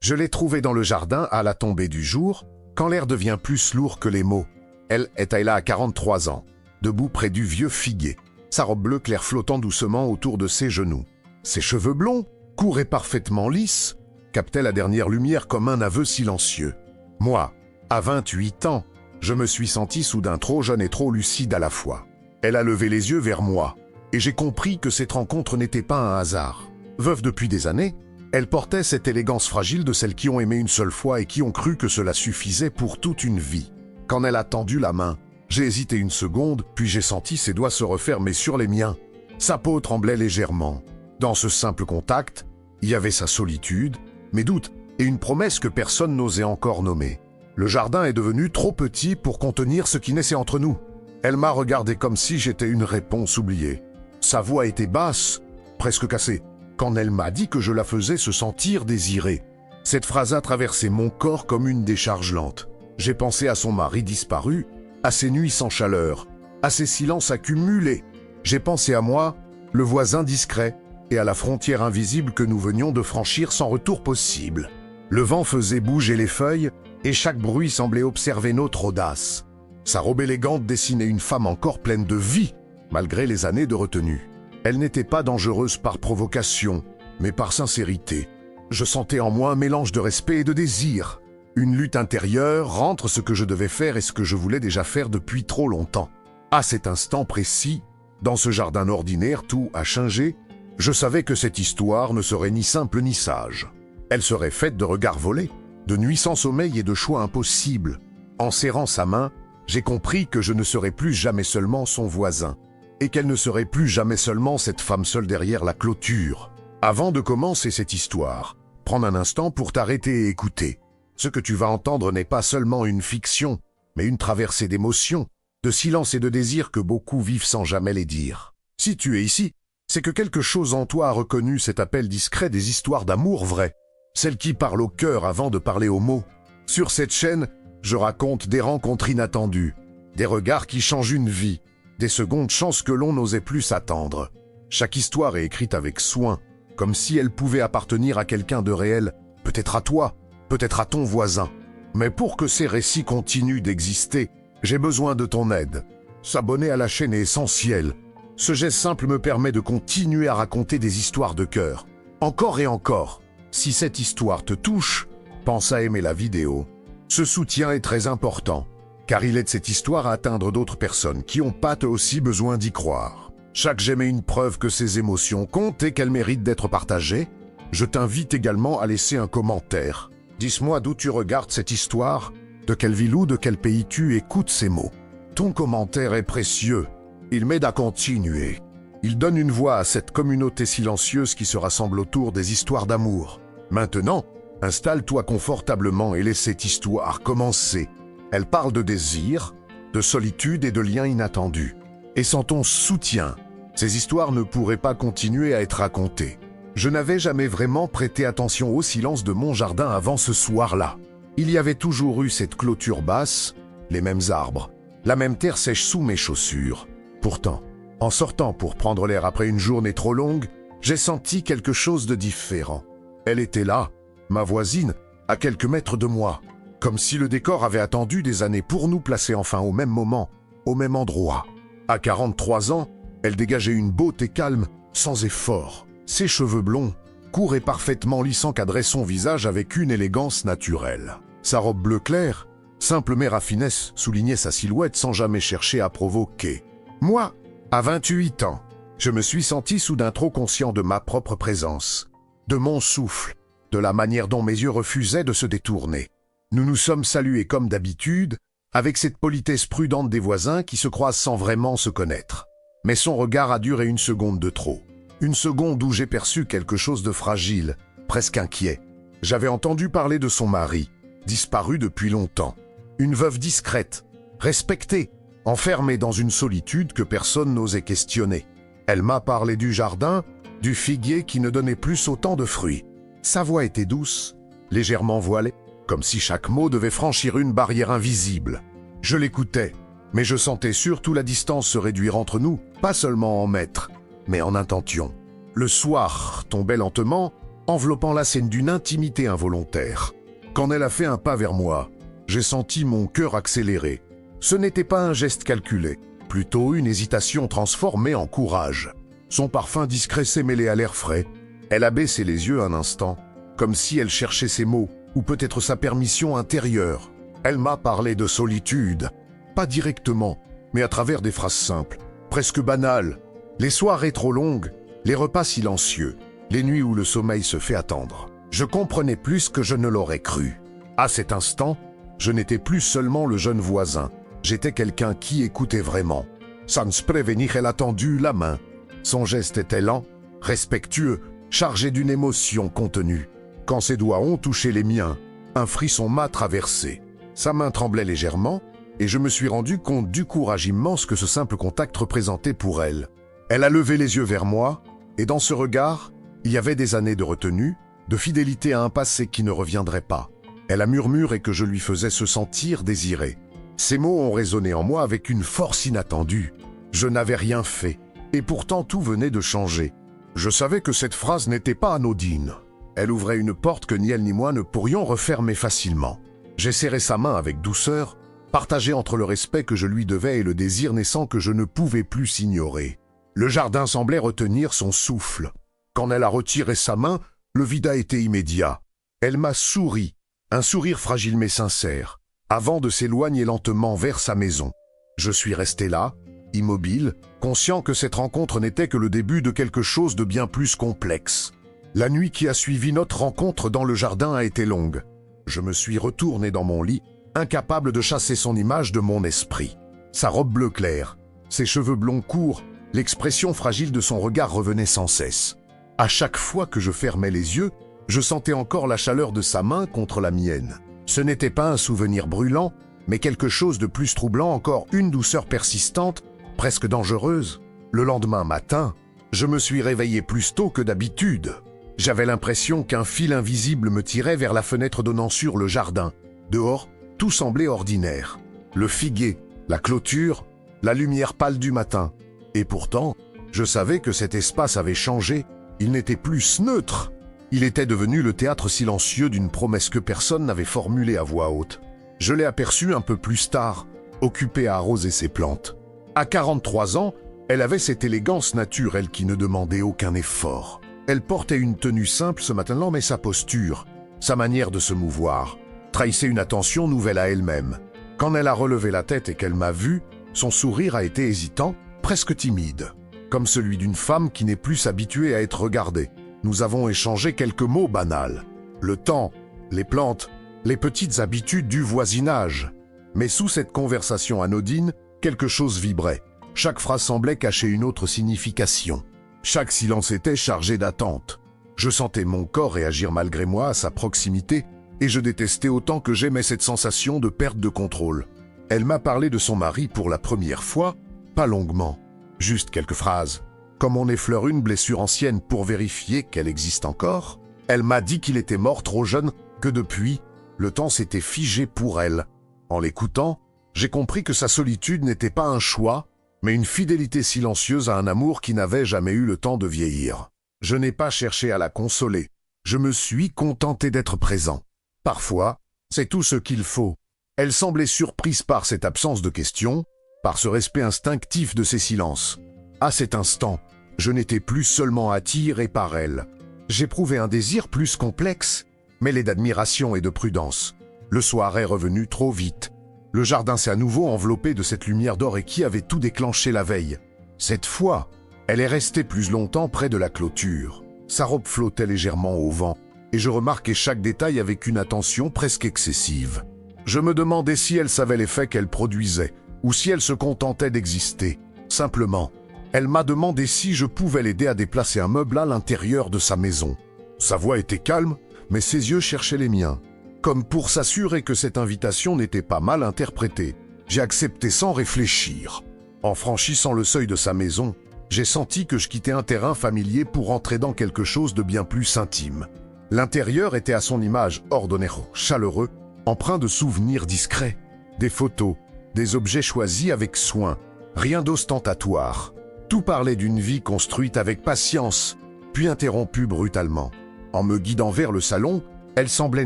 Je l'ai trouvée dans le jardin à la tombée du jour, quand l'air devient plus lourd que les mots. Elle était là à 43 ans, debout près du vieux figuier, sa robe bleue claire flottant doucement autour de ses genoux. Ses cheveux blonds, courts et parfaitement lisses, captaient la dernière lumière comme un aveu silencieux. Moi, à 28 ans, je me suis senti soudain trop jeune et trop lucide à la fois. Elle a levé les yeux vers moi, et j'ai compris que cette rencontre n'était pas un hasard. Veuve depuis des années, elle portait cette élégance fragile de celles qui ont aimé une seule fois et qui ont cru que cela suffisait pour toute une vie. Quand elle a tendu la main, j'ai hésité une seconde, puis j'ai senti ses doigts se refermer sur les miens. Sa peau tremblait légèrement. Dans ce simple contact, il y avait sa solitude, mes doutes et une promesse que personne n'osait encore nommer. Le jardin est devenu trop petit pour contenir ce qui naissait entre nous. Elle m'a regardé comme si j'étais une réponse oubliée. Sa voix était basse, presque cassée, quand elle m'a dit que je la faisais se sentir désirée. Cette phrase a traversé mon corps comme une décharge lente. J'ai pensé à son mari disparu, à ses nuits sans chaleur, à ses silences accumulés. J'ai pensé à moi, le voisin discret, et à la frontière invisible que nous venions de franchir sans retour possible. Le vent faisait bouger les feuilles, et chaque bruit semblait observer notre audace. Sa robe élégante dessinait une femme encore pleine de vie, malgré les années de retenue. Elle n'était pas dangereuse par provocation, mais par sincérité. Je sentais en moi un mélange de respect et de désir. Une lutte intérieure entre ce que je devais faire et ce que je voulais déjà faire depuis trop longtemps. À cet instant précis, dans ce jardin ordinaire, tout a changé. Je savais que cette histoire ne serait ni simple ni sage. Elle serait faite de regards volés, de nuits sans sommeil et de choix impossibles. En serrant sa main, j'ai compris que je ne serais plus jamais seulement son voisin, et qu'elle ne serait plus jamais seulement cette femme seule derrière la clôture. Avant de commencer cette histoire, prends un instant pour t'arrêter et écouter. Ce que tu vas entendre n'est pas seulement une fiction, mais une traversée d'émotions, de silence et de désirs que beaucoup vivent sans jamais les dire. Si tu es ici, c'est que quelque chose en toi a reconnu cet appel discret des histoires d'amour vraies, celles qui parlent au cœur avant de parler aux mots. Sur cette chaîne, je raconte des rencontres inattendues, des regards qui changent une vie, des secondes chances que l'on n'osait plus s'attendre. Chaque histoire est écrite avec soin, comme si elle pouvait appartenir à quelqu'un de réel, peut-être à toi, peut-être à ton voisin. Mais pour que ces récits continuent d'exister, j'ai besoin de ton aide. S'abonner à la chaîne est essentiel. Ce geste simple me permet de continuer à raconter des histoires de cœur. Encore et encore. Si cette histoire te touche, pense à aimer la vidéo. Ce soutien est très important, car il aide cette histoire à atteindre d'autres personnes qui ont pas aussi besoin d'y croire. Chaque j'aime est une preuve que ces émotions comptent et qu'elles méritent d'être partagées. Je t'invite également à laisser un commentaire. Dis-moi d'où tu regardes cette histoire, de quelle ville ou de quel pays tu écoutes ces mots. Ton commentaire est précieux. Il m'aide à continuer. Il donne une voix à cette communauté silencieuse qui se rassemble autour des histoires d'amour. Maintenant, installe-toi confortablement et laisse cette histoire commencer. Elle parle de désir, de solitude et de liens inattendus. Et sans ton soutien, ces histoires ne pourraient pas continuer à être racontées. Je n'avais jamais vraiment prêté attention au silence de mon jardin avant ce soir-là. Il y avait toujours eu cette clôture basse, les mêmes arbres, la même terre sèche sous mes chaussures. Pourtant, en sortant pour prendre l'air après une journée trop longue, j'ai senti quelque chose de différent. Elle était là, ma voisine, à quelques mètres de moi, comme si le décor avait attendu des années pour nous placer enfin au même moment, au même endroit. À 43 ans, elle dégageait une beauté calme, sans effort. Ses cheveux blonds, courts et parfaitement lisses, encadraient son visage avec une élégance naturelle. Sa robe bleu clair, simple mais raffinesse, soulignait sa silhouette sans jamais chercher à provoquer. Moi, à 28 ans, je me suis senti soudain trop conscient de ma propre présence, de mon souffle, de la manière dont mes yeux refusaient de se détourner. Nous nous sommes salués comme d'habitude, avec cette politesse prudente des voisins qui se croisent sans vraiment se connaître. Mais son regard a duré une seconde de trop. Une seconde où j'ai perçu quelque chose de fragile, presque inquiet. J'avais entendu parler de son mari, disparu depuis longtemps. Une veuve discrète, respectée, enfermée dans une solitude que personne n'osait questionner. Elle m'a parlé du jardin, du figuier qui ne donnait plus autant de fruits. Sa voix était douce, légèrement voilée, comme si chaque mot devait franchir une barrière invisible. Je l'écoutais, mais je sentais surtout la distance se réduire entre nous, pas seulement en mètres, mais en intention. Le soir tombait lentement, enveloppant la scène d'une intimité involontaire. Quand elle a fait un pas vers moi, j'ai senti mon cœur accélérer. Ce n'était pas un geste calculé, plutôt une hésitation transformée en courage. Son parfum discret s'est mêlé à l'air frais. Elle a baissé les yeux un instant, comme si elle cherchait ses mots, ou peut-être sa permission intérieure. Elle m'a parlé de solitude, pas directement, mais à travers des phrases simples, presque banales. Les soirées trop longues, les repas silencieux, les nuits où le sommeil se fait attendre. Je comprenais plus que je ne l'aurais cru. À cet instant, je n'étais plus seulement le jeune voisin, j'étais quelqu'un qui écoutait vraiment. Sans prévenir, elle a tendu la main. Son geste était lent, respectueux, chargé d'une émotion contenue. Quand ses doigts ont touché les miens, un frisson m'a traversé. Sa main tremblait légèrement, et je me suis rendu compte du courage immense que ce simple contact représentait pour elle. Elle a levé les yeux vers moi, et dans ce regard, il y avait des années de retenue, de fidélité à un passé qui ne reviendrait pas. Elle a murmuré que je lui faisais se sentir désiré. Ces mots ont résonné en moi avec une force inattendue. Je n'avais rien fait, et pourtant tout venait de changer. Je savais que cette phrase n'était pas anodine. Elle ouvrait une porte que ni elle ni moi ne pourrions refermer facilement. J'ai serré sa main avec douceur, partagé entre le respect que je lui devais et le désir naissant que je ne pouvais plus ignorer. Le jardin semblait retenir son souffle. Quand elle a retiré sa main, le vide a été immédiat. Elle m'a souri, un sourire fragile mais sincère, avant de s'éloigner lentement vers sa maison. Je suis resté là, immobile, conscient que cette rencontre n'était que le début de quelque chose de bien plus complexe. La nuit qui a suivi notre rencontre dans le jardin a été longue. Je me suis retourné dans mon lit, incapable de chasser son image de mon esprit. Sa robe bleu clair, ses cheveux blonds courts, l'expression fragile de son regard revenait sans cesse. À chaque fois que je fermais les yeux, je sentais encore la chaleur de sa main contre la mienne. Ce n'était pas un souvenir brûlant, mais quelque chose de plus troublant encore, une douceur persistante, presque dangereuse. Le lendemain matin, je me suis réveillé plus tôt que d'habitude. J'avais l'impression qu'un fil invisible me tirait vers la fenêtre donnant sur le jardin. Dehors, tout semblait ordinaire. Le figuier, la clôture, la lumière pâle du matin. Et pourtant, je savais que cet espace avait changé. Il n'était plus neutre. Il était devenu le théâtre silencieux d'une promesse que personne n'avait formulée à voix haute. Je l'ai aperçue un peu plus tard, occupée à arroser ses plantes. À 43 ans, elle avait cette élégance naturelle qui ne demandait aucun effort. Elle portait une tenue simple ce matin-là, mais sa posture, sa manière de se mouvoir, trahissait une attention nouvelle à elle-même. Quand elle a relevé la tête et qu'elle m'a vu, son sourire a été hésitant, presque timide, comme celui d'une femme qui n'est plus habituée à être regardée. Nous avons échangé quelques mots banals. Le temps, les plantes, les petites habitudes du voisinage. Mais sous cette conversation anodine, quelque chose vibrait. Chaque phrase semblait cacher une autre signification. Chaque silence était chargé d'attente. Je sentais mon corps réagir malgré moi à sa proximité, et je détestais autant que j'aimais cette sensation de perte de contrôle. Elle m'a parlé de son mari pour la première fois, pas longuement, juste quelques phrases. Comme on effleure une blessure ancienne pour vérifier qu'elle existe encore, elle m'a dit qu'il était mort trop jeune, que depuis, le temps s'était figé pour elle. En l'écoutant, j'ai compris que sa solitude n'était pas un choix, mais une fidélité silencieuse à un amour qui n'avait jamais eu le temps de vieillir. Je n'ai pas cherché à la consoler, je me suis contenté d'être présent. Parfois, c'est tout ce qu'il faut. Elle semblait surprise par cette absence de questions, par ce respect instinctif de ses silences. À cet instant, je n'étais plus seulement attiré par elle. J'éprouvais un désir plus complexe, mêlé d'admiration et de prudence. Le soir est revenu trop vite. Le jardin s'est à nouveau enveloppé de cette lumière d'or et qui avait tout déclenché la veille. Cette fois, elle est restée plus longtemps près de la clôture. Sa robe flottait légèrement au vent, et je remarquais chaque détail avec une attention presque excessive. Je me demandais si elle savait l'effet qu'elle produisait, ou si elle se contentait d'exister. Simplement, elle m'a demandé si je pouvais l'aider à déplacer un meuble à l'intérieur de sa maison. Sa voix était calme, mais ses yeux cherchaient les miens. Comme pour s'assurer que cette invitation n'était pas mal interprétée, j'ai accepté sans réfléchir. En franchissant le seuil de sa maison, j'ai senti que je quittais un terrain familier pour entrer dans quelque chose de bien plus intime. L'intérieur était à son image ordonné, chaleureux, empreint de souvenirs discrets, des photos, des objets choisis avec soin, rien d'ostentatoire. Tout parlait d'une vie construite avec patience, puis interrompue brutalement. En me guidant vers le salon, elle semblait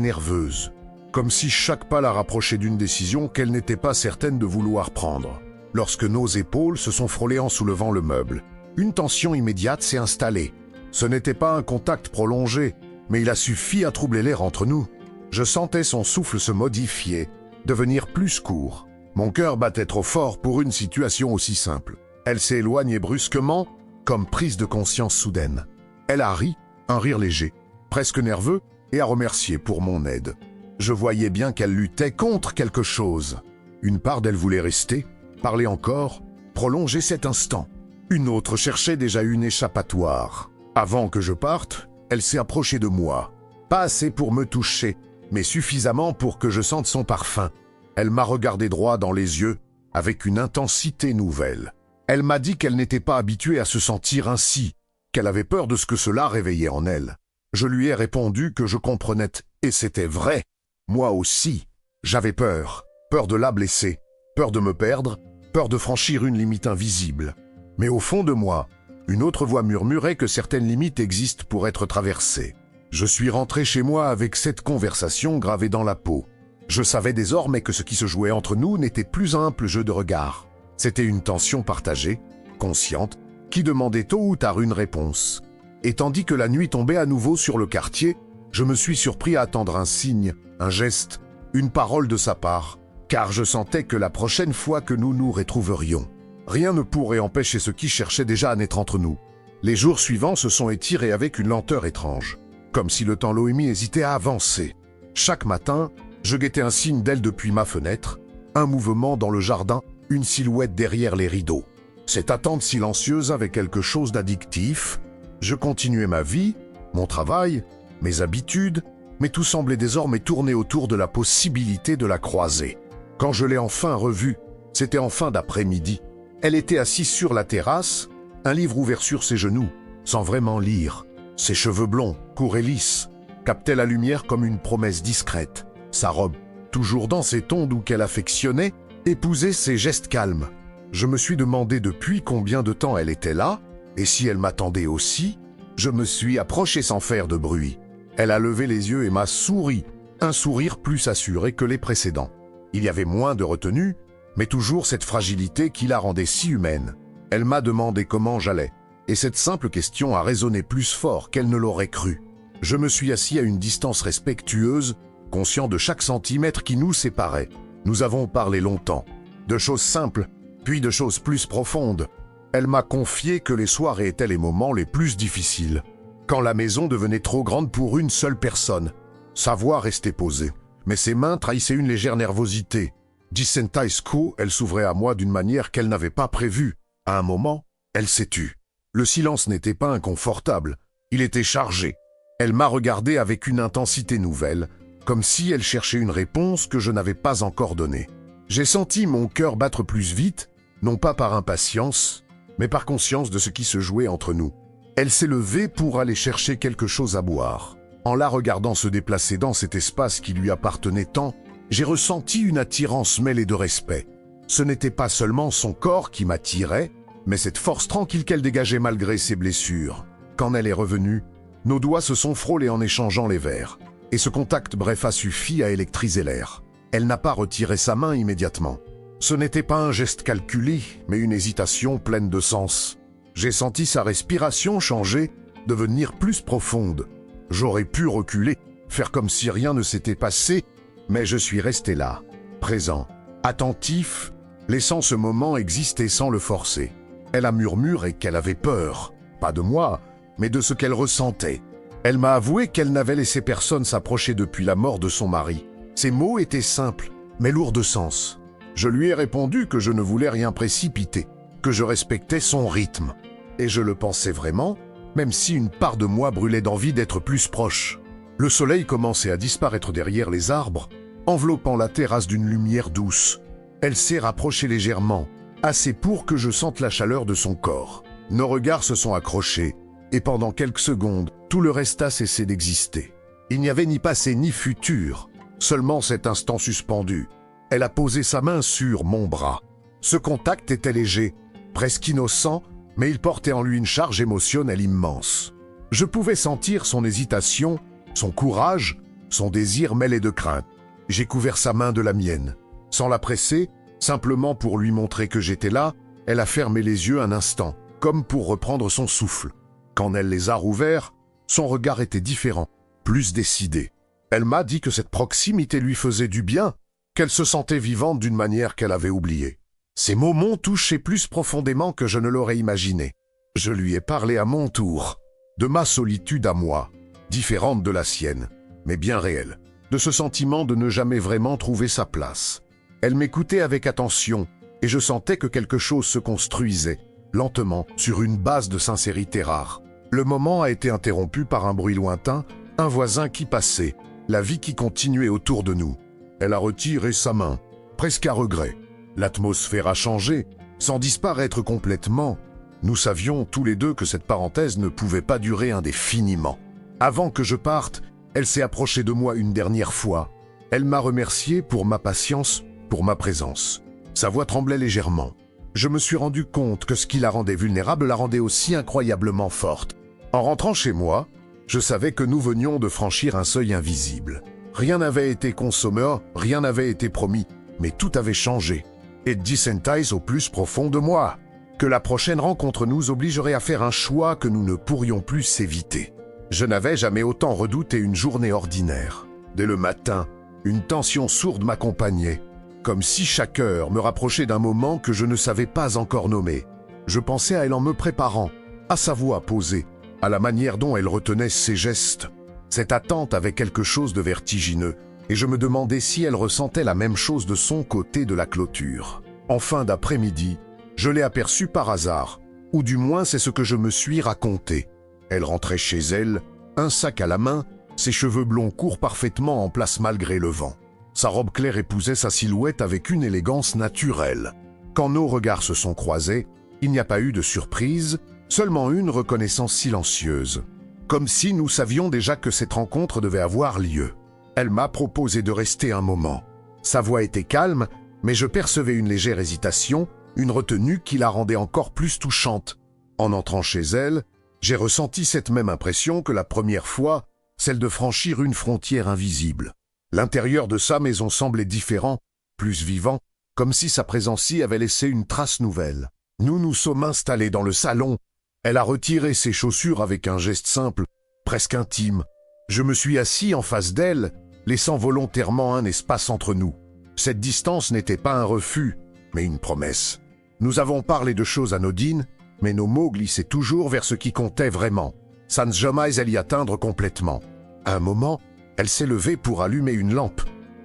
nerveuse, comme si chaque pas la rapprochait d'une décision qu'elle n'était pas certaine de vouloir prendre. Lorsque nos épaules se sont frôlées en soulevant le meuble, une tension immédiate s'est installée. Ce n'était pas un contact prolongé, mais il a suffi à troubler l'air entre nous. Je sentais son souffle se modifier, devenir plus court. Mon cœur battait trop fort pour une situation aussi simple. Elle s'est éloignée brusquement, comme prise de conscience soudaine. Elle a ri, un rire léger, presque nerveux, et a remercié pour mon aide. Je voyais bien qu'elle luttait contre quelque chose. Une part d'elle voulait rester, parler encore, prolonger cet instant. Une autre cherchait déjà une échappatoire. Avant que je parte, elle s'est approchée de moi. Pas assez pour me toucher, mais suffisamment pour que je sente son parfum. Elle m'a regardé droit dans les yeux, avec une intensité nouvelle. Elle m'a dit qu'elle n'était pas habituée à se sentir ainsi, qu'elle avait peur de ce que cela réveillait en elle. Je lui ai répondu que je comprenais, et c'était vrai. Moi aussi, j'avais peur. Peur de la blesser, peur de me perdre, peur de franchir une limite invisible. Mais au fond de moi, une autre voix murmurait que certaines limites existent pour être traversées. Je suis rentré chez moi avec cette conversation gravée dans la peau. Je savais désormais que ce qui se jouait entre nous n'était plus un simple jeu de regard. C'était une tension partagée, consciente, qui demandait tôt ou tard une réponse. Et tandis que la nuit tombait à nouveau sur le quartier, je me suis surpris à attendre un signe, un geste, une parole de sa part, car je sentais que la prochaine fois que nous nous retrouverions, rien ne pourrait empêcher ce qui cherchait déjà à naître entre nous. Les jours suivants se sont étirés avec une lenteur étrange, comme si le temps Loémie hésitait à avancer. Chaque matin, je guettais un signe d'elle depuis ma fenêtre, un mouvement dans le jardin, une silhouette derrière les rideaux. Cette attente silencieuse avait quelque chose d'addictif. Je continuais ma vie, mon travail, mes habitudes, mais tout semblait désormais tourner autour de la possibilité de la croiser. Quand je l'ai enfin revue, c'était en fin d'après-midi. Elle était assise sur la terrasse, un livre ouvert sur ses genoux, sans vraiment lire. Ses cheveux blonds, courts et lisses, captaient la lumière comme une promesse discrète. Sa robe, toujours dans ses tons doux qu'elle affectionnait, épousait ses gestes calmes. Je me suis demandé depuis combien de temps elle était là, et si elle m'attendait aussi. Je me suis approché sans faire de bruit. Elle a levé les yeux et m'a souri, un sourire plus assuré que les précédents. Il y avait moins de retenue, mais toujours cette fragilité qui la rendait si humaine. Elle m'a demandé comment j'allais, et cette simple question a résonné plus fort qu'elle ne l'aurait cru. Je me suis assis à une distance respectueuse, conscient de chaque centimètre qui nous séparait. Nous avons parlé longtemps, de choses simples, puis de choses plus profondes. Elle m'a confié que les soirs étaient les moments les plus difficiles, quand la maison devenait trop grande pour une seule personne. Sa voix restait posée, mais ses mains trahissaient une légère nervosité. Disentaisco, elle s'ouvrait à moi d'une manière qu'elle n'avait pas prévue. À un moment, elle s'est tue. Le silence n'était pas inconfortable, il était chargé. Elle m'a regardé avec une intensité nouvelle, comme si elle cherchait une réponse que je n'avais pas encore donnée. J'ai senti mon cœur battre plus vite, non pas par impatience, mais par conscience de ce qui se jouait entre nous. Elle s'est levée pour aller chercher quelque chose à boire. En la regardant se déplacer dans cet espace qui lui appartenait tant, j'ai ressenti une attirance mêlée de respect. Ce n'était pas seulement son corps qui m'attirait, mais cette force tranquille qu'elle dégageait malgré ses blessures. Quand elle est revenue, nos doigts se sont frôlés en échangeant les verres, et ce contact bref a suffi à électriser l'air. Elle n'a pas retiré sa main immédiatement. Ce n'était pas un geste calculé, mais une hésitation pleine de sens. J'ai senti sa respiration changer, devenir plus profonde. J'aurais pu reculer, faire comme si rien ne s'était passé, mais je suis resté là, présent, attentif, laissant ce moment exister sans le forcer. Elle a murmuré qu'elle avait peur, pas de moi, mais de ce qu'elle ressentait. Elle m'a avoué qu'elle n'avait laissé personne s'approcher depuis la mort de son mari. Ces mots étaient simples, mais lourds de sens. Je lui ai répondu que je ne voulais rien précipiter, que je respectais son rythme. Et je le pensais vraiment, même si une part de moi brûlait d'envie d'être plus proche. Le soleil commençait à disparaître derrière les arbres, enveloppant la terrasse d'une lumière douce. Elle s'est rapprochée légèrement, assez pour que je sente la chaleur de son corps. Nos regards se sont accrochés, et pendant quelques secondes, tout le reste a cessé d'exister. Il n'y avait ni passé ni futur, seulement cet instant suspendu. Elle a posé sa main sur mon bras. Ce contact était léger, presque innocent, mais il portait en lui une charge émotionnelle immense. Je pouvais sentir son hésitation, son courage, son désir mêlé de crainte. J'ai couvert sa main de la mienne. Sans la presser, simplement pour lui montrer que j'étais là, elle a fermé les yeux un instant, comme pour reprendre son souffle. Quand elle les a rouverts, son regard était différent, plus décidé. Elle m'a dit que cette proximité lui faisait du bien, qu'elle se sentait vivante d'une manière qu'elle avait oubliée. Ces mots m'ont touché plus profondément que je ne l'aurais imaginé. Je lui ai parlé à mon tour, de ma solitude à moi, différente de la sienne, mais bien réelle, de ce sentiment de ne jamais vraiment trouver sa place. Elle m'écoutait avec attention, et je sentais que quelque chose se construisait, lentement, sur une base de sincérité rare. Le moment a été interrompu par un bruit lointain, un voisin qui passait, la vie qui continuait autour de nous. Elle a retiré sa main, presque à regret. L'atmosphère a changé, sans disparaître complètement. Nous savions tous les deux que cette parenthèse ne pouvait pas durer indéfiniment. Avant que je parte, elle s'est approchée de moi une dernière fois. Elle m'a remercié pour ma patience, pour ma présence. Sa voix tremblait légèrement. Je me suis rendu compte que ce qui la rendait vulnérable la rendait aussi incroyablement forte. En rentrant chez moi, je savais que nous venions de franchir un seuil invisible. Rien n'avait été consommé, rien n'avait été promis, mais tout avait changé. Et dissentais au plus profond de moi. Que la prochaine rencontre nous obligerait à faire un choix que nous ne pourrions plus éviter. Je n'avais jamais autant redouté une journée ordinaire. Dès le matin, une tension sourde m'accompagnait, comme si chaque heure me rapprochait d'un moment que je ne savais pas encore nommer. Je pensais à elle en me préparant, à sa voix posée, à la manière dont elle retenait ses gestes. Cette attente avait quelque chose de vertigineux, et je me demandais si elle ressentait la même chose de son côté de la clôture. En fin d'après-midi, je l'ai aperçue par hasard, ou du moins c'est ce que je me suis raconté. Elle rentrait chez elle, un sac à la main, ses cheveux blonds courts parfaitement en place malgré le vent. Sa robe claire épousait sa silhouette avec une élégance naturelle. Quand nos regards se sont croisés, il n'y a pas eu de surprise, seulement une reconnaissance silencieuse. Comme si nous savions déjà que cette rencontre devait avoir lieu. Elle m'a proposé de rester un moment. Sa voix était calme, mais je percevais une légère hésitation, une retenue qui la rendait encore plus touchante. En entrant chez elle, j'ai ressenti cette même impression que la première fois, celle de franchir une frontière invisible. L'intérieur de sa maison semblait différent, plus vivant, comme si sa présence y avait laissé une trace nouvelle. Nous nous sommes installés dans le salon. Elle a retiré ses chaussures avec un geste simple, presque intime. Je me suis assis en face d'elle, laissant volontairement un espace entre nous. Cette distance n'était pas un refus, mais une promesse. Nous avons parlé de choses anodines, mais nos mots glissaient toujours vers ce qui comptait vraiment, sans jamais y atteindre complètement. À un moment, elle s'est levée pour allumer une lampe.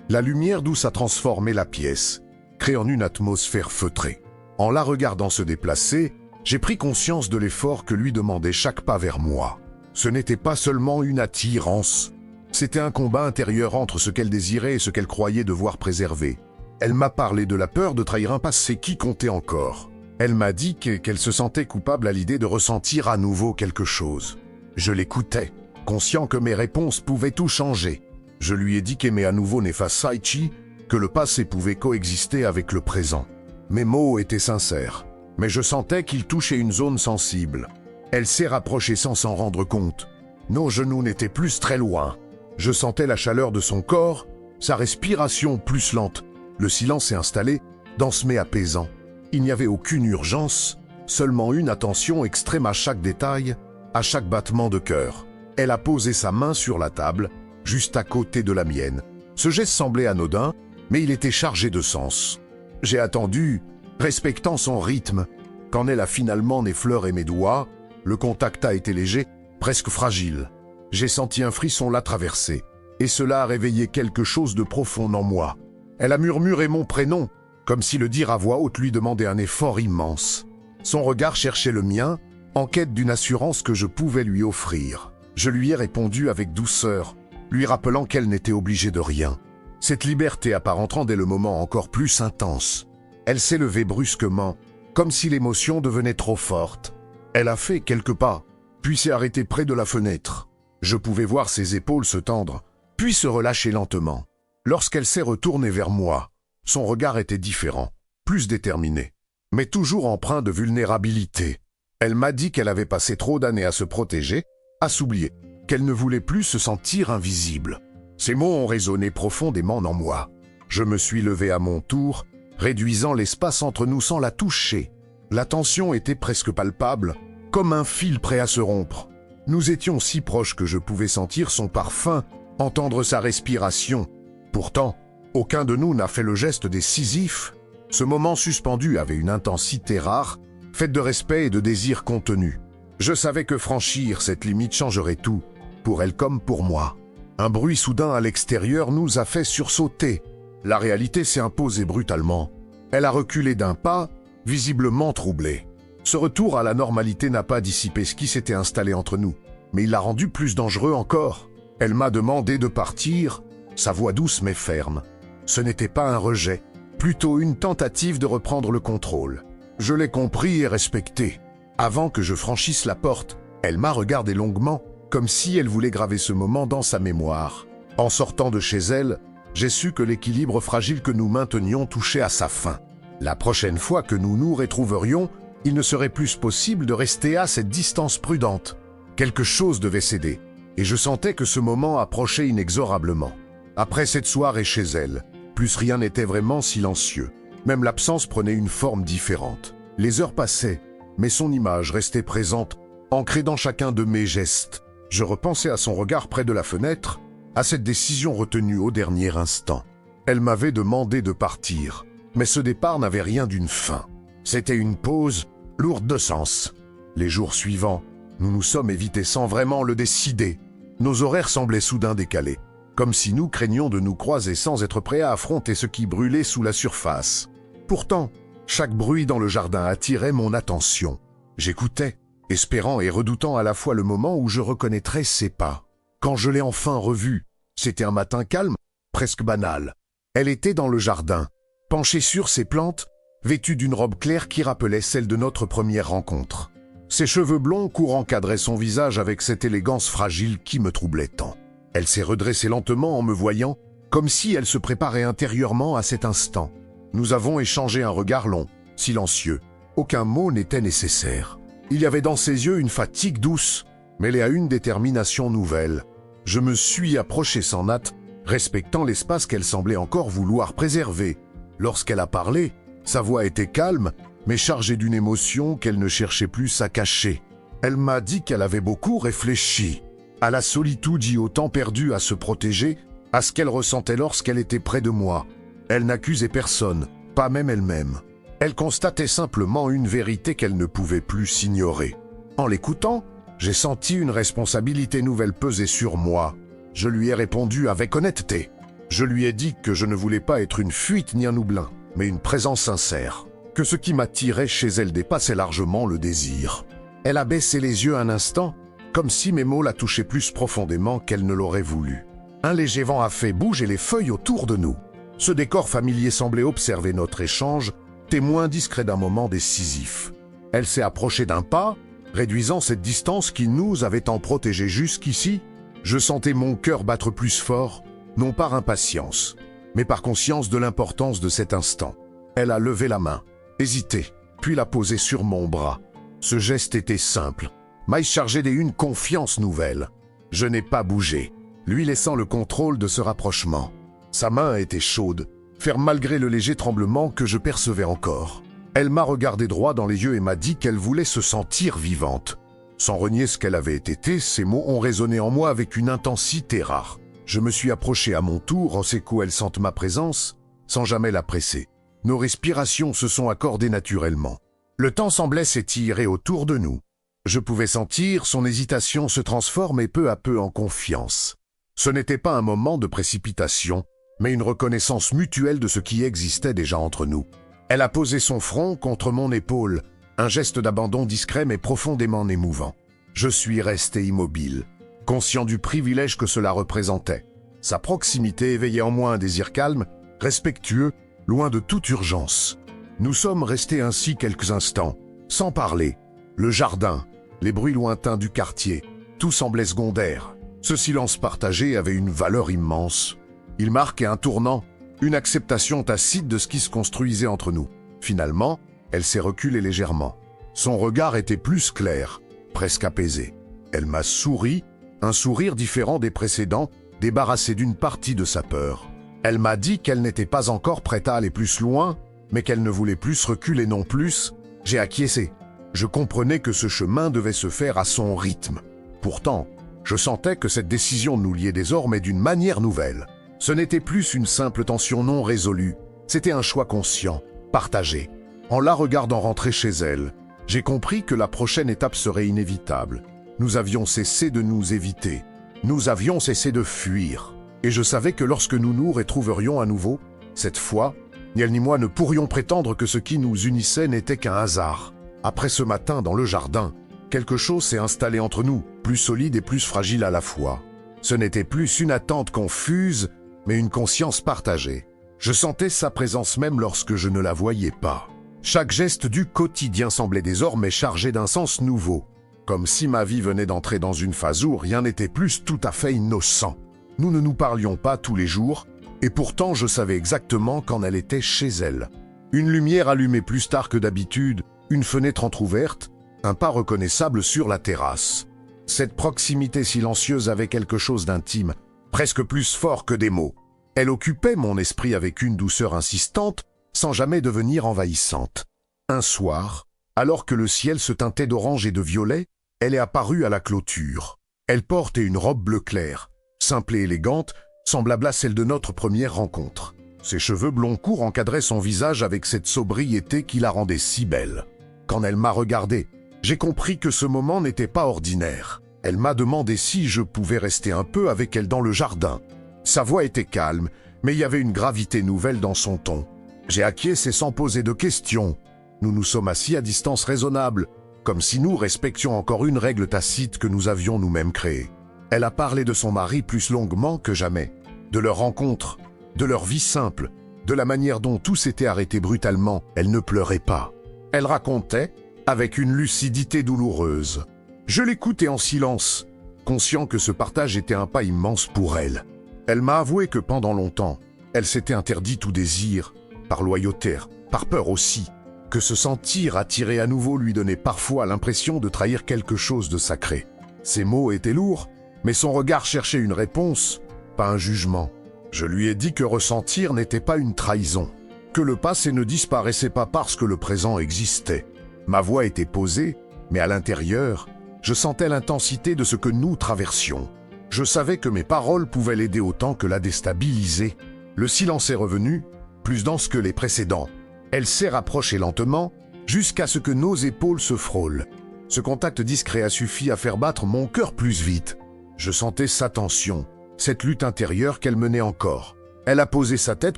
La lumière douce a transformé la pièce, créant une atmosphère feutrée. En la regardant se déplacer, j'ai pris conscience de l'effort que lui demandait chaque pas vers moi. Ce n'était pas seulement une attirance, c'était un combat intérieur entre ce qu'elle désirait et ce qu'elle croyait devoir préserver. Elle m'a parlé de la peur de trahir un passé qui comptait encore. Elle m'a dit qu'elle se sentait coupable à l'idée de ressentir à nouveau quelque chose. Je l'écoutais, conscient que mes réponses pouvaient tout changer. Je lui ai dit qu'aimer à nouveau n'est pas Saichi, que le passé pouvait coexister avec le présent. Mes mots étaient sincères, mais je sentais qu'ils touchaient une zone sensible. Elle s'est rapprochée sans s'en rendre compte. Nos genoux n'étaient plus très loin. Je sentais la chaleur de son corps, sa respiration plus lente. Le silence s'est installé, dense mais apaisant. Il n'y avait aucune urgence, seulement une attention extrême à chaque détail, à chaque battement de cœur. Elle a posé sa main sur la table, juste à côté de la mienne. Ce geste semblait anodin, mais il était chargé de sens. J'ai attendu, respectant son rythme. Quand elle a finalement effleuré mes doigts, le contact a été léger, presque fragile. J'ai senti un frisson la traverser, et cela a réveillé quelque chose de profond en moi. Elle a murmuré mon prénom, comme si le dire à voix haute lui demandait un effort immense. Son regard cherchait le mien, en quête d'une assurance que je pouvais lui offrir. Je lui ai répondu avec douceur, lui rappelant qu'elle n'était obligée de rien. Cette liberté apparent rendait le moment encore plus intense. Elle s'est levée brusquement, comme si l'émotion devenait trop forte. Elle a fait quelques pas, puis s'est arrêtée près de la fenêtre. Je pouvais voir ses épaules se tendre, puis se relâcher lentement. Lorsqu'elle s'est retournée vers moi, son regard était différent, plus déterminé, mais toujours empreint de vulnérabilité. Elle m'a dit qu'elle avait passé trop d'années à se protéger, à s'oublier, qu'elle ne voulait plus se sentir invisible. Ces mots ont résonné profondément en moi. Je me suis levé à mon tour, réduisant l'espace entre nous sans la toucher. La tension était presque palpable, comme un fil prêt à se rompre. Nous étions si proches que je pouvais sentir son parfum, entendre sa respiration. Pourtant, aucun de nous n'a fait le geste décisif. Ce moment suspendu avait une intensité rare, faite de respect et de désir contenu. Je savais que franchir cette limite changerait tout, pour elle comme pour moi. Un bruit soudain à l'extérieur nous a fait sursauter. La réalité s'est imposée brutalement. Elle a reculé d'un pas, visiblement troublée. Ce retour à la normalité n'a pas dissipé ce qui s'était installé entre nous, mais il l'a rendu plus dangereux encore. Elle m'a demandé de partir, sa voix douce mais ferme. Ce n'était pas un rejet, plutôt une tentative de reprendre le contrôle. Je l'ai compris et respecté. Avant que je franchisse la porte, elle m'a regardé longuement, comme si elle voulait graver ce moment dans sa mémoire. En sortant de chez elle, j'ai su que l'équilibre fragile que nous maintenions touchait à sa fin. La prochaine fois que nous nous retrouverions, il ne serait plus possible de rester à cette distance prudente. Quelque chose devait céder, et je sentais que ce moment approchait inexorablement. Après cette soirée chez elle, plus rien n'était vraiment silencieux. Même l'absence prenait une forme différente. Les heures passaient, mais son image restait présente, ancrée dans chacun de mes gestes. Je repensais à son regard près de la fenêtre, à cette décision retenue au dernier instant. Elle m'avait demandé de partir, mais ce départ n'avait rien d'une fin. C'était une pause lourde de sens. Les jours suivants, nous nous sommes évités sans vraiment le décider. Nos horaires semblaient soudain décalés, comme si nous craignions de nous croiser sans être prêts à affronter ce qui brûlait sous la surface. Pourtant, chaque bruit dans le jardin attirait mon attention. J'écoutais, espérant et redoutant à la fois le moment où je reconnaîtrais ses pas. Quand je l'ai enfin revue, c'était un matin calme, presque banal. Elle était dans le jardin, penchée sur ses plantes, vêtue d'une robe claire qui rappelait celle de notre première rencontre. Ses cheveux blonds courts encadraient son visage avec cette élégance fragile qui me troublait tant. Elle s'est redressée lentement en me voyant, comme si elle se préparait intérieurement à cet instant. Nous avons échangé un regard long, silencieux. Aucun mot n'était nécessaire. Il y avait dans ses yeux une fatigue douce, mêlée à une détermination nouvelle. Je me suis approché sans hâte, respectant l'espace qu'elle semblait encore vouloir préserver. Lorsqu'elle a parlé, sa voix était calme, mais chargée d'une émotion qu'elle ne cherchait plus à cacher. Elle m'a dit qu'elle avait beaucoup réfléchi, à la solitude y au temps perdu à se protéger, à ce qu'elle ressentait lorsqu'elle était près de moi. Elle n'accusait personne, pas même elle-même. Elle constatait simplement une vérité qu'elle ne pouvait plus ignorer. En l'écoutant, j'ai senti une responsabilité nouvelle peser sur moi. Je lui ai répondu avec honnêteté. Je lui ai dit que je ne voulais pas être une fuite ni un oubli, mais une présence sincère. Que ce qui m'attirait chez elle dépassait largement le désir. Elle a baissé les yeux un instant, comme si mes mots la touchaient plus profondément qu'elle ne l'aurait voulu. Un léger vent a fait bouger les feuilles autour de nous. Ce décor familier semblait observer notre échange, témoin discret d'un moment décisif. Elle s'est approchée d'un pas, réduisant cette distance qui nous avait tant protégés jusqu'ici. Je sentais mon cœur battre plus fort, non par impatience, mais par conscience de l'importance de cet instant. Elle a levé la main, hésité, puis l'a posée sur mon bras. Ce geste était simple, m'a chargé d'une confiance nouvelle. Je n'ai pas bougé, lui laissant le contrôle de ce rapprochement. Sa main était chaude, ferme malgré le léger tremblement que je percevais encore. Elle m'a regardé droit dans les yeux et m'a dit qu'elle voulait se sentir vivante. Sans renier ce qu'elle avait été, ces mots ont résonné en moi avec une intensité rare. Je me suis approché à mon tour en ces qu'elle elle sente ma présence, sans jamais la presser. Nos respirations se sont accordées naturellement. Le temps semblait s'étirer autour de nous. Je pouvais sentir son hésitation se transformer peu à peu en confiance. Ce n'était pas un moment de précipitation, mais une reconnaissance mutuelle de ce qui existait déjà entre nous. Elle a posé son front contre mon épaule, un geste d'abandon discret mais profondément émouvant. Je suis resté immobile, conscient du privilège que cela représentait. Sa proximité éveillait en moi un désir calme, respectueux, loin de toute urgence. Nous sommes restés ainsi quelques instants, sans parler. Le jardin, les bruits lointains du quartier, tout semblait secondaire. Ce silence partagé avait une valeur immense. Il marquait un tournant, une acceptation tacite de ce qui se construisait entre nous. Finalement, elle s'est reculée légèrement. Son regard était plus clair, presque apaisé. Elle m'a souri, un sourire différent des précédents, débarrassé d'une partie de sa peur. Elle m'a dit qu'elle n'était pas encore prête à aller plus loin, mais qu'elle ne voulait plus reculer non plus. J'ai acquiescé. Je comprenais que ce chemin devait se faire à son rythme. Pourtant, je sentais que cette décision nous liait désormais d'une manière nouvelle. Ce n'était plus une simple tension non résolue, c'était un choix conscient, partagé. En la regardant rentrer chez elle, j'ai compris que la prochaine étape serait inévitable. Nous avions cessé de nous éviter. Nous avions cessé de fuir. Et je savais que lorsque nous nous retrouverions à nouveau, cette fois, ni elle ni moi ne pourrions prétendre que ce qui nous unissait n'était qu'un hasard. Après ce matin dans le jardin, quelque chose s'est installé entre nous, plus solide et plus fragile à la fois. Ce n'était plus une attente confuse, mais une conscience partagée. Je sentais sa présence même lorsque je ne la voyais pas. Chaque geste du quotidien semblait désormais chargé d'un sens nouveau, comme si ma vie venait d'entrer dans une phase où rien n'était plus tout à fait innocent. Nous ne nous parlions pas tous les jours, et pourtant je savais exactement quand elle était chez elle. Une lumière allumée plus tard que d'habitude, une fenêtre entr'ouverte, un pas reconnaissable sur la terrasse. Cette proximité silencieuse avait quelque chose d'intime, presque plus fort que des mots. Elle occupait mon esprit avec une douceur insistante, sans jamais devenir envahissante. Un soir, alors que le ciel se teintait d'orange et de violet, elle est apparue à la clôture. Elle portait une robe bleu clair, simple et élégante, semblable à celle de notre première rencontre. Ses cheveux blonds courts encadraient son visage avec cette sobriété qui la rendait si belle. Quand elle m'a regardé, j'ai compris que ce moment n'était pas ordinaire. Elle m'a demandé si je pouvais rester un peu avec elle dans le jardin. Sa voix était calme, mais il y avait une gravité nouvelle dans son ton. J'ai acquiescé sans poser de questions. Nous nous sommes assis à distance raisonnable, comme si nous respections encore une règle tacite que nous avions nous-mêmes créée. Elle a parlé de son mari plus longuement que jamais, de leur rencontre, de leur vie simple, de la manière dont tout s'était arrêté brutalement. Elle ne pleurait pas. Elle racontait avec une lucidité douloureuse. Je l'écoutais en silence, conscient que ce partage était un pas immense pour elle. Elle m'a avoué que pendant longtemps, elle s'était interdit tout désir, par loyauté, par peur aussi, que se sentir attiré à nouveau lui donnait parfois l'impression de trahir quelque chose de sacré. Ses mots étaient lourds, mais son regard cherchait une réponse, pas un jugement. Je lui ai dit que ressentir n'était pas une trahison, que le passé ne disparaissait pas parce que le présent existait. Ma voix était posée, mais à l'intérieur, je sentais l'intensité de ce que nous traversions. Je savais que mes paroles pouvaient l'aider autant que la déstabiliser. Le silence est revenu, plus dense que les précédents. Elle s'est rapprochée lentement, jusqu'à ce que nos épaules se frôlent. Ce contact discret a suffi à faire battre mon cœur plus vite. Je sentais sa tension, cette lutte intérieure qu'elle menait encore. Elle a posé sa tête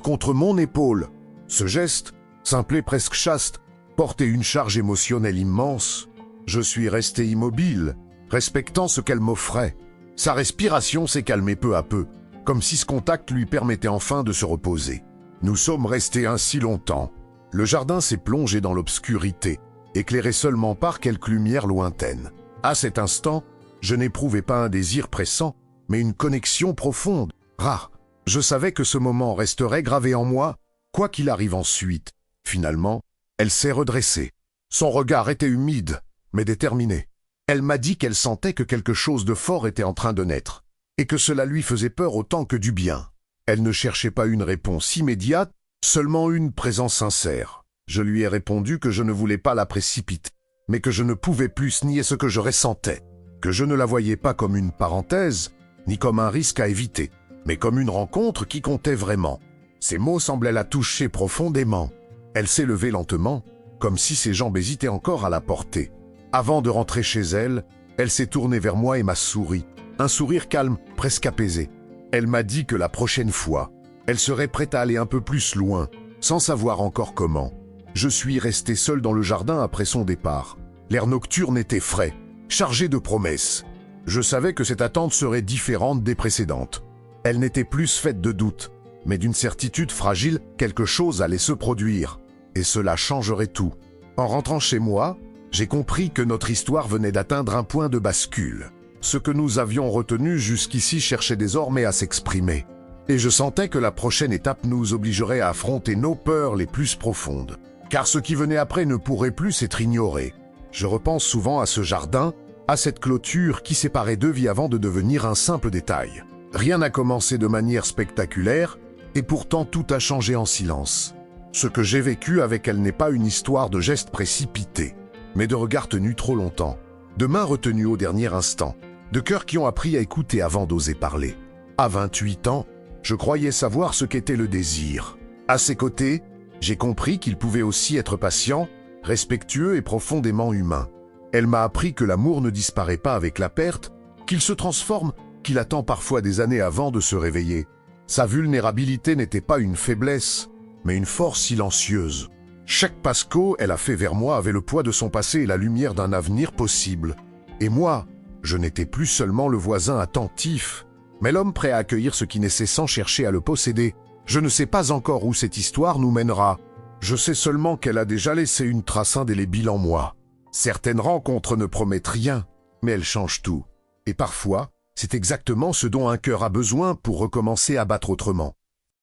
contre mon épaule. Ce geste, simple et presque chaste, portait une charge émotionnelle immense. Je suis resté immobile, respectant ce qu'elle m'offrait. Sa respiration s'est calmée peu à peu, comme si ce contact lui permettait enfin de se reposer. Nous sommes restés ainsi longtemps. Le jardin s'est plongé dans l'obscurité, éclairé seulement par quelques lumières lointaines. À cet instant, je n'éprouvais pas un désir pressant, mais une connexion profonde, rare. Je savais que ce moment resterait gravé en moi, quoi qu'il arrive ensuite. Finalement, elle s'est redressée. Son regard était humide, mais déterminé. Elle m'a dit qu'elle sentait que quelque chose de fort était en train de naître, et que cela lui faisait peur autant que du bien. Elle ne cherchait pas une réponse immédiate, seulement une présence sincère. Je lui ai répondu que je ne voulais pas la précipiter, mais que je ne pouvais plus nier ce que je ressentais, que je ne la voyais pas comme une parenthèse, ni comme un risque à éviter, mais comme une rencontre qui comptait vraiment. Ces mots semblaient la toucher profondément. Elle s'est levée lentement, comme si ses jambes hésitaient encore à la porter. Avant de rentrer chez elle, elle s'est tournée vers moi et m'a souri, un sourire calme, presque apaisé. Elle m'a dit que la prochaine fois, elle serait prête à aller un peu plus loin, sans savoir encore comment. Je suis resté seul dans le jardin après son départ. L'air nocturne était frais, chargé de promesses. Je savais que cette attente serait différente des précédentes. Elle n'était plus faite de doutes, mais d'une certitude fragile, quelque chose allait se produire. Et cela changerait tout. En rentrant chez moi, j'ai compris que notre histoire venait d'atteindre un point de bascule. Ce que nous avions retenu jusqu'ici cherchait désormais à s'exprimer. Et je sentais que la prochaine étape nous obligerait à affronter nos peurs les plus profondes. Car ce qui venait après ne pourrait plus être ignoré. Je repense souvent à ce jardin, à cette clôture qui séparait deux vies avant de devenir un simple détail. Rien n'a commencé de manière spectaculaire, et pourtant tout a changé en silence. Ce que j'ai vécu avec elle n'est pas une histoire de gestes précipités, mais de regards tenus trop longtemps, de mains retenues au dernier instant, de cœurs qui ont appris à écouter avant d'oser parler. À 28 ans, je croyais savoir ce qu'était le désir. À ses côtés, j'ai compris qu'il pouvait aussi être patient, respectueux et profondément humain. Elle m'a appris que l'amour ne disparaît pas avec la perte, qu'il se transforme, qu'il attend parfois des années avant de se réveiller. Sa vulnérabilité n'était pas une faiblesse, mais une force silencieuse. Chaque pas qu'elle a fait vers moi avait le poids de son passé et la lumière d'un avenir possible. Et moi, je n'étais plus seulement le voisin attentif, mais l'homme prêt à accueillir ce qui naissait sans chercher à le posséder. Je ne sais pas encore où cette histoire nous mènera. Je sais seulement qu'elle a déjà laissé une trace indélébile en moi. Certaines rencontres ne promettent rien, mais elles changent tout. Et parfois, c'est exactement ce dont un cœur a besoin pour recommencer à battre autrement.